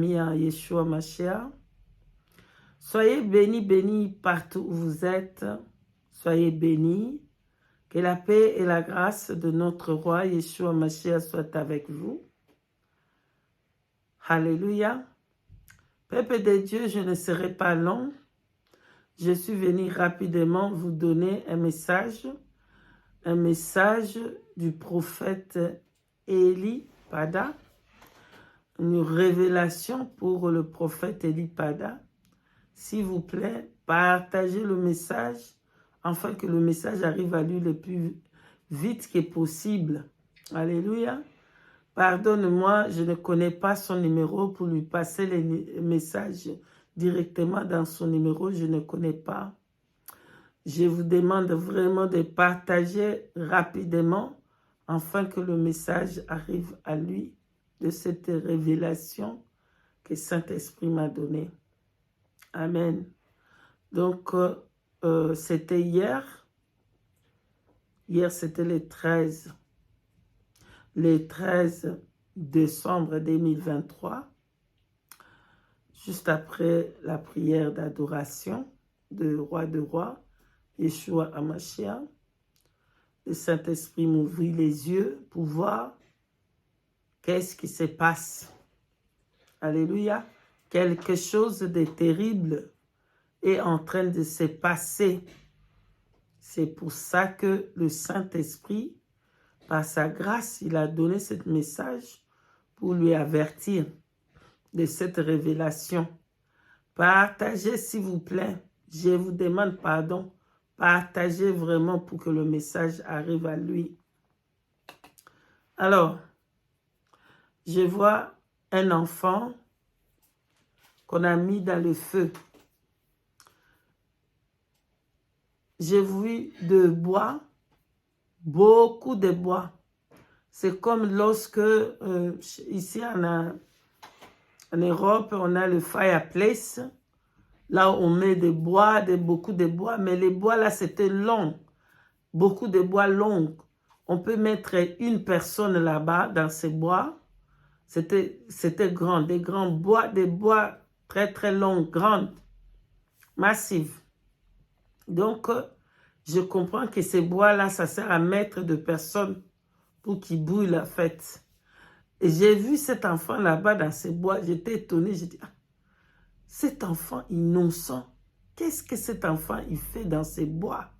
amis en Yeshua Mashiach. Soyez bénis, bénis partout où vous êtes. Soyez bénis. Que la paix et la grâce de notre roi Yeshua Mashiach soient avec vous. Alléluia. Peuple de Dieu, je ne serai pas long. Je suis venu rapidement vous donner un message du prophète Eli Pada, une révélation pour le prophète Eli Pada. S'il vous plaît, partagez le message afin que le message arrive à lui le plus vite que possible. Alléluia. Pardonne-moi, je ne connais pas son numéro pour lui passer les messages directement dans son numéro. Je ne connais pas. Je vous demande vraiment de partager rapidement afin que le message arrive à lui de cette révélation que Saint-Esprit m'a donnée. Amen. Donc, c'était hier. Hier, c'était le 13 décembre 2023. Juste après la prière d'adoration de Roi de Roi, Yeshua HaMashiach. Le Saint-Esprit m'ouvrit les yeux pour voir qu'est-ce qui se passe. Alléluia. Quelque chose de terrible est en train de se passer. C'est pour ça que le Saint-Esprit, par sa grâce, il a donné ce message pour lui avertir de cette révélation. Partagez, s'il vous plaît. Je vous demande pardon. Partagez vraiment pour que le message arrive à lui. Alors, je vois un enfant qu'on a mis dans le feu. J'ai vu de bois, beaucoup de bois. C'est comme lorsque, ici en Europe, on a le fireplace. Là, on met des bois, beaucoup de bois. Mais les bois, là, c'était long. Beaucoup de bois longs. On peut mettre une personne là-bas, dans ces bois. C'était grand. Des grands bois, des bois très, très longs, grands, massifs. Donc, je comprends que ces bois-là, ça sert à mettre de personnes pour qu'ils bouillent la fête. Et j'ai vu cet enfant là-bas dans ces bois. J'étais étonnée. J'ai dit, ah, cet enfant innocent, qu'est-ce que cet enfant il fait dans ces bois?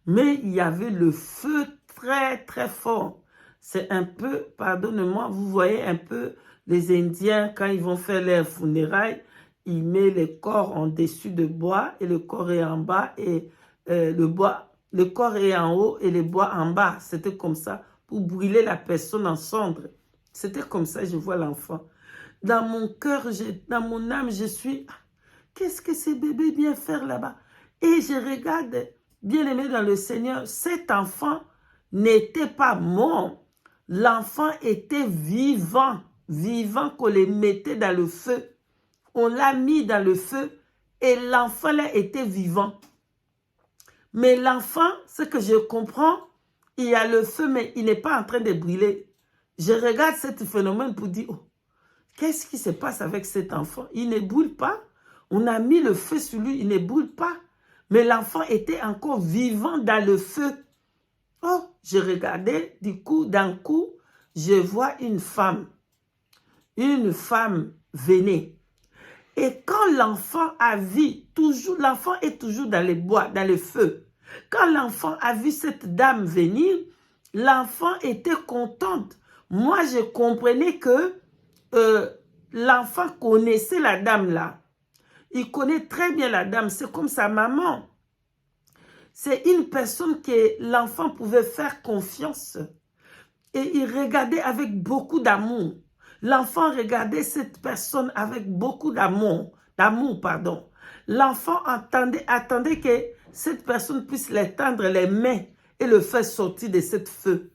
Mais il y avait le feu très, très fort. C'est un peu, pardonnez-moi, vous voyez un peu les Indiens, quand ils vont faire leurs funérailles, ils mettent le corps en dessus de bois et le corps est en bas et le corps est en haut et le bois en bas. C'était comme ça pour brûler la personne en cendres. C'était comme ça, je vois l'enfant. Dans mon cœur, dans mon âme, je suis, qu'est-ce que ces bébés viennent faire là-bas? Et je regarde, bien-aimé dans le Seigneur, cet enfant n'était pas mort. L'enfant était vivant, vivant qu'on le mettait dans le feu. On l'a mis dans le feu et l'enfant là était vivant. Mais l'enfant, ce que je comprends, il y a le feu, mais il n'est pas en train de brûler. Je regarde ce phénomène pour dire, oh, qu'est-ce qui se passe avec cet enfant? Il ne brûle pas. On a mis le feu sur lui, il ne brûle pas. Mais l'enfant était encore vivant dans le feu. Oh, je regardais, du coup, d'un coup, je vois une femme. Une femme venait. Et quand l'enfant a vu, l'enfant est toujours dans les bois, dans le feu. Quand l'enfant a vu cette dame venir, l'enfant était contente. Moi, je comprenais que l'enfant connaissait la dame là. Il connaît très bien la dame, c'est comme sa maman. C'est une personne que l'enfant pouvait faire confiance. Et il regardait avec beaucoup d'amour. L'enfant regardait cette personne avec beaucoup d'amour. L'enfant attendait que cette personne puisse l'étendre les mains et le faire sortir de ce feu.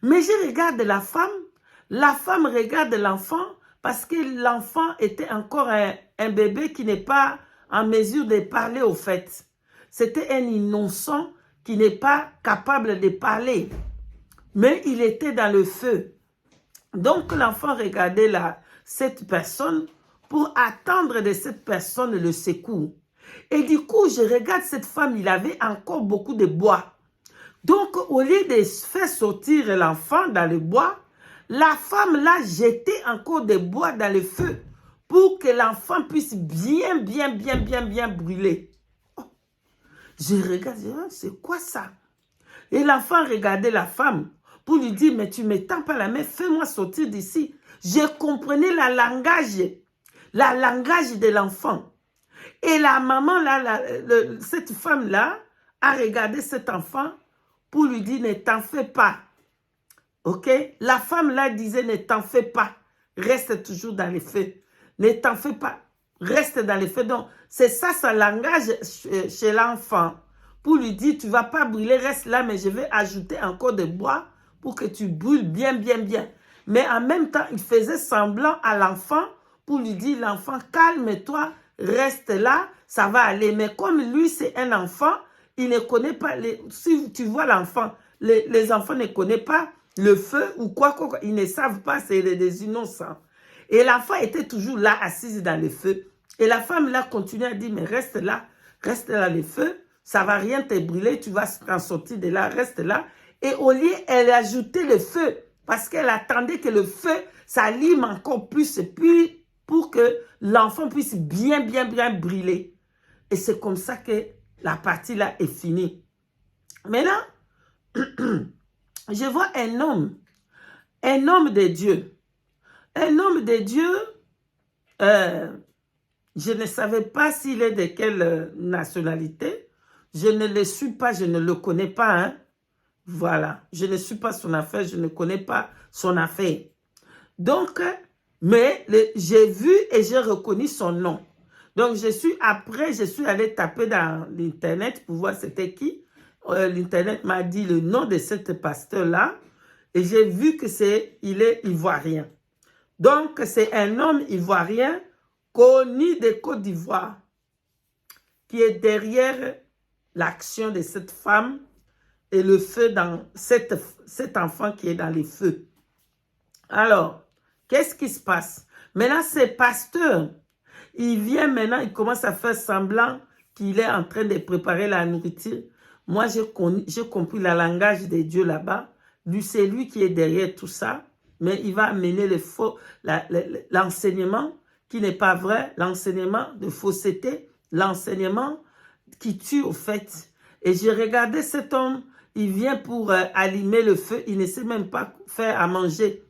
Mais je regarde la femme regarde l'enfant parce que l'enfant était encore un bébé qui n'est pas en mesure de parler au fait. C'était un innocent qui n'est pas capable de parler. Mais il était dans le feu. Donc l'enfant regardait cette personne pour attendre de cette personne le secours. Et du coup, je regarde cette femme, il avait encore beaucoup de bois. Donc, au lieu de faire sortir l'enfant dans le bois, la femme l'a jeté encore des bois dans le feu pour que l'enfant puisse bien brûler. Oh. Je regarde, je dis, ah, c'est quoi ça? Et l'enfant regardait la femme pour lui dire, mais tu ne me tends pas la main, fais-moi sortir d'ici. Je comprenais la langage de l'enfant. Et la maman, là, cette femme-là, a regardé cet enfant pour lui dire, ne t'en fais pas. Ok? La femme-là disait, ne t'en fais pas. Reste toujours dans les feux. Ne t'en fais pas. Reste dans les feux. Donc, c'est ça, son langage chez l'enfant. Pour lui dire, tu ne vas pas brûler, reste là, mais je vais ajouter encore de bois pour que tu brûles bien. Mais en même temps, il faisait semblant à l'enfant pour lui dire, l'enfant, calme-toi, reste là, ça va aller. Mais comme lui, c'est un enfant, il ne connaît pas, si tu vois l'enfant, les enfants ne connaissent pas le feu ou quoi, ils ne savent pas, c'est des innocents. Et l'enfant était toujours là, assise dans le feu. Et la femme là continuait à dire, mais reste là le feu, ça ne va rien te brûler, tu vas t'en sortir de là, reste là. Et au lieu, elle ajoutait le feu, parce qu'elle attendait que le feu s'allume encore plus, et puis pour que l'enfant puisse bien brûler. Et c'est comme ça que la partie là est finie. Maintenant, je vois un homme de Dieu. Un homme de Dieu, je ne savais pas s'il est de quelle nationalité. Je ne le suis pas, je ne le connais pas. Hein? Voilà, je ne suis pas son affaire, je ne connais pas son affaire. Donc, mais j'ai vu et j'ai reconnu son nom. Donc, je suis allée taper dans l'Internet pour voir c'était qui. L'Internet m'a dit le nom de cet pasteur-là. Et j'ai vu que il est ivoirien. Donc, c'est un homme ivoirien connu de Côte d'Ivoire qui est derrière l'action de cette femme et le feu dans cet enfant qui est dans les feux. Alors, qu'est-ce qui se passe? Maintenant, ce pasteur, il vient maintenant, il commence à faire semblant qu'il est en train de préparer la nourriture. Moi, j'ai compris le langage de Dieu là-bas. Lui, c'est lui qui est derrière tout ça. Mais il va amener l'enseignement qui n'est pas vrai, l'enseignement de fausseté, l'enseignement qui tue au fait. Et j'ai regardé cet homme, il vient pour allumer le feu, il ne sait même pas faire à manger.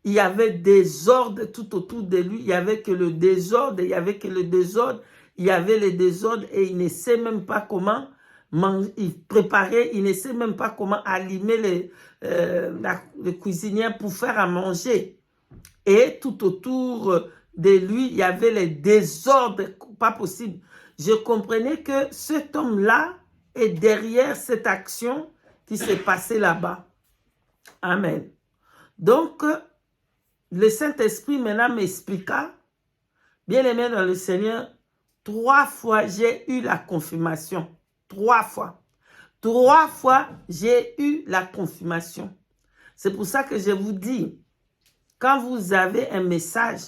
Il y avait des ordres tout autour de lui, il n'y avait que le désordre, il y avait que le désordre, il y avait le désordre et il ne sait même pas comment préparer, il ne sait même pas comment allumer le cuisinier pour faire à manger. Et tout autour de lui, il y avait les désordres, pas possible. Je comprenais que cet homme-là est derrière cette action qui s'est passée là-bas. Amen. Donc, le Saint-Esprit maintenant m'expliqua, bien aimé dans le Seigneur, 3 fois j'ai eu la confirmation. 3 fois. 3 fois j'ai eu la confirmation. C'est pour ça que je vous dis, quand vous avez un message,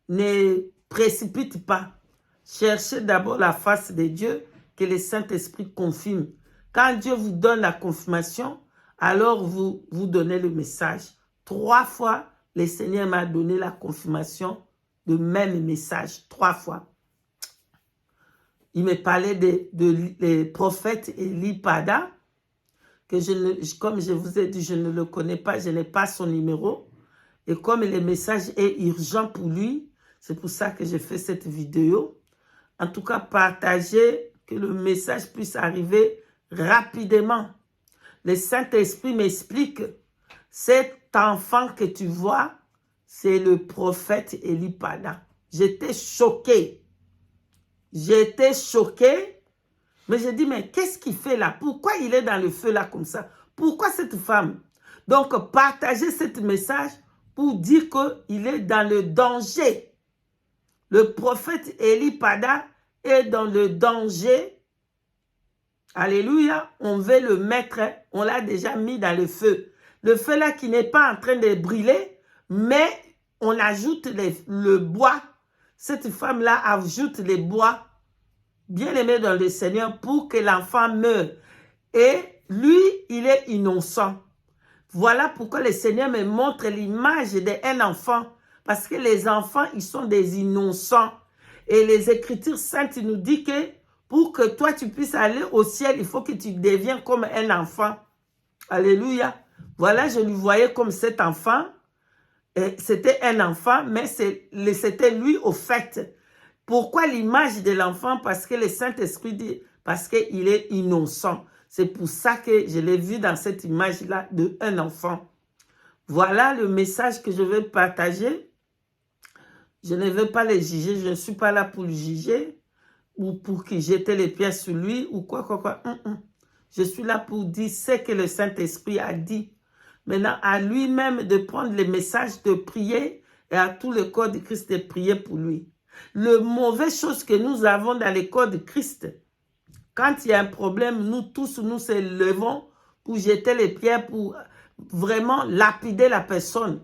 ne précipitez pas. Cherchez d'abord la face de Dieu, que le Saint-Esprit confirme. Quand Dieu vous donne la confirmation, alors vous donnez le message. 3 fois, le Seigneur m'a donné la confirmation du même message. 3 fois. Il me parlait de prophète Élie Pada, que comme je vous ai dit, je ne le connais pas, je n'ai pas son numéro. Et comme le message est urgent pour lui, c'est pour ça que j'ai fait cette vidéo. En tout cas, partagez, que le message puisse arriver rapidement. Le Saint-Esprit m'explique, cet enfant que tu vois, c'est le prophète Élie Pada. J'étais choquée. J'étais choquée. Mais j'ai dit, mais qu'est-ce qu'il fait là? Pourquoi il est dans le feu là comme ça? Pourquoi cette femme? Donc, partagez ce message pour dire qu'il est dans le danger. Le prophète Élie Pada est dans le danger. Alléluia. On veut le mettre, on l'a déjà mis dans le feu. Le feu là qui n'est pas en train de brûler, mais on ajoute le bois. cette femme-là ajoute les bois, bien aimé dans le Seigneur, pour que l'enfant meure. Et lui, il est innocent. Voilà pourquoi le Seigneur me montre l'image d'un enfant. Parce que les enfants, ils sont des innocents. Et les Écritures saintes nous disent que pour que toi, tu puisses aller au ciel, il faut que tu deviennes comme un enfant. Alléluia. Voilà, je lui voyais comme cet enfant. C'était un enfant, mais c'était lui au fait. Pourquoi l'image de l'enfant? Parce que le Saint-Esprit dit, parce qu'il est innocent. C'est pour ça que je l'ai vu dans cette image-là d'un enfant. Voilà le message que je veux partager. Je ne veux pas le juger, je ne suis pas là pour le juger ou pour qu'il jette les pierres sur lui ou quoi. Je suis là pour dire ce que le Saint-Esprit a dit. Maintenant, à lui-même de prendre les messages, de prier et à tout le corps de Christ de prier pour lui. Le mauvais chose que nous avons dans le corps de Christ, quand il y a un problème, nous tous, nous se levons pour jeter les pierres, pour vraiment lapider la personne.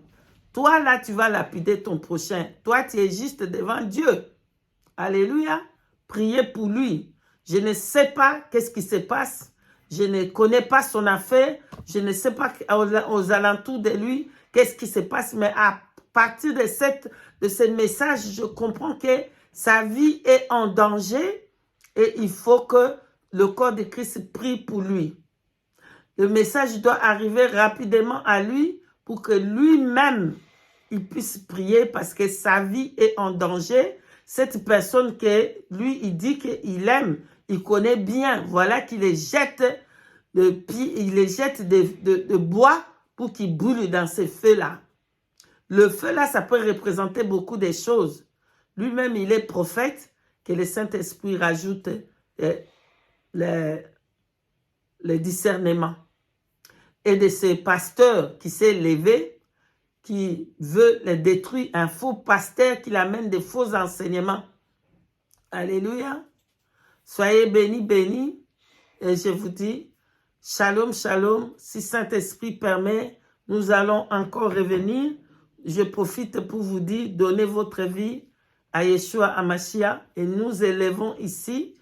Toi, là, tu vas lapider ton prochain. Toi, tu es juste devant Dieu. Alléluia. Priez pour lui. Je ne sais pas qu'est-ce qui se passe. Je ne connais pas son affaire. Je ne sais pas aux alentours de lui qu'est-ce qui se passe. Mais à partir de ce message, je comprends que sa vie est en danger et il faut que le corps de Christ prie pour lui. Le message doit arriver rapidement à lui pour que lui-même, il puisse prier parce que sa vie est en danger. Cette personne que lui, il dit qu'il aime, il connaît bien. Voilà qu'il les jette de bois pour qu'il brûle dans ces feux-là. Le feu-là, ça peut représenter beaucoup de choses. Lui-même, il est prophète, que le Saint-Esprit rajoute le discernement. Et de ce pasteur qui s'est levé, qui veut les détruire, un faux pasteur qui amène des faux enseignements. Alléluia. Soyez bénis, bénis. Et je vous dis, shalom, shalom. Si Saint-Esprit permet, nous allons encore revenir. Je profite pour vous dire, donnez votre vie à Yeshua HaMashiach. Et nous élevons ici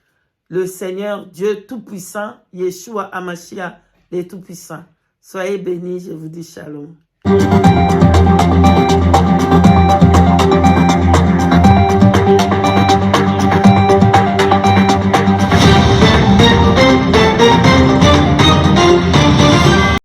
le Seigneur Dieu Tout-Puissant, Yeshua HaMashiach, le Tout-Puissant. Soyez bénis, je vous dis shalom.